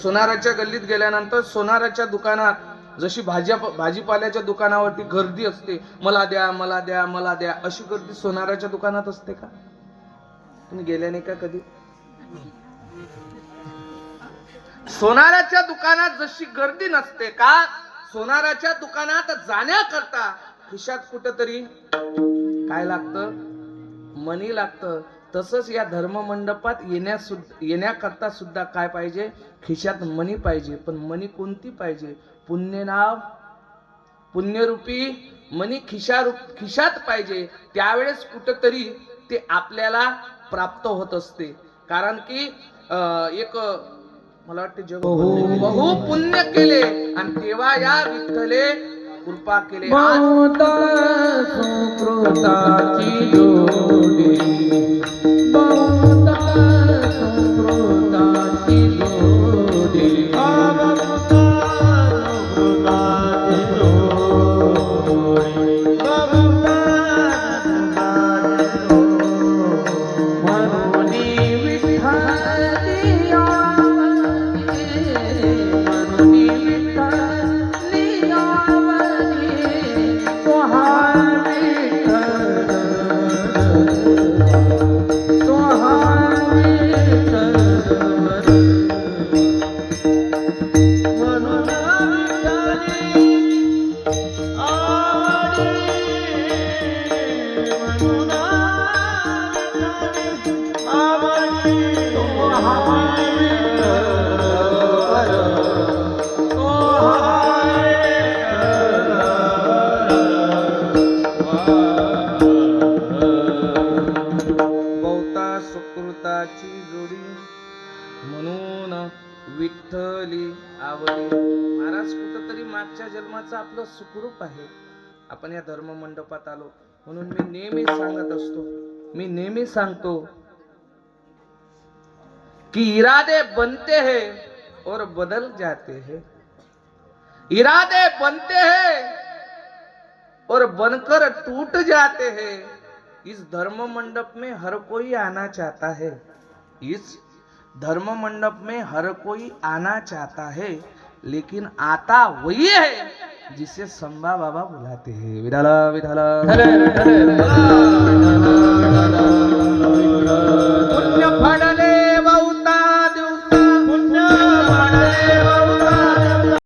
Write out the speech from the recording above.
सोनाराच्या गल्लीत गेल्यानंतर सोनाराच्या दुकानात जशी भाजीपाल्याच्या दुकानावरती गर्दी असते, मला द्या मला द्या मला द्या, अशी गर्दी सोनाराच्या दुकानात असते का? तुम्ही गेल्या नाही का कधी? सोनाराच्या दुकानात जशी गर्दी नसते का, सोनाराच्या दुकानात जाण्याकरता खिशात कुठेतरी काय लागतं? मनी लागतं. तसंच या धर्म मंडपात येण्याकरता सुद्धा काय पाहिजे? खिशात मनी पाहिजे. पण मनी कोणती पाहिजे? पुण्य नाव, पुण्यरूपी मनी खिशात पाहिजे. त्यावेळेस कुठेतरी ते आपल्याला प्राप्त होत असते. कारण की एक मला वाटते जग बहु पुण्य केले आणि तेव्हा या विठ्ठले कृपा केले. सुकृताची जोडी, सुकृताची जोडी, सुकृताची जोडी म्हणून विठ्ठली आवडी. महाराज कुठंतरी मागच्या जन्माचं आपलं सुखरूप आहे. आपण या धर्म मंडपात आलो म्हणून मी नेहमी सांगत असतो, मी नेहमी सांगतो कि इरादे बनते हैं और बदल जाते हैं. इरादे बनते हैं और बनकर टूट जाते हैं. इस धर्म मंडप में हर कोई आना चाहता है. इस धर्म मंडप में हर कोई आना चाहता है, लेकिन आता वही है जिसे संबा बाबा बुलाते हैं. विठाला विठाला पुण्य फळ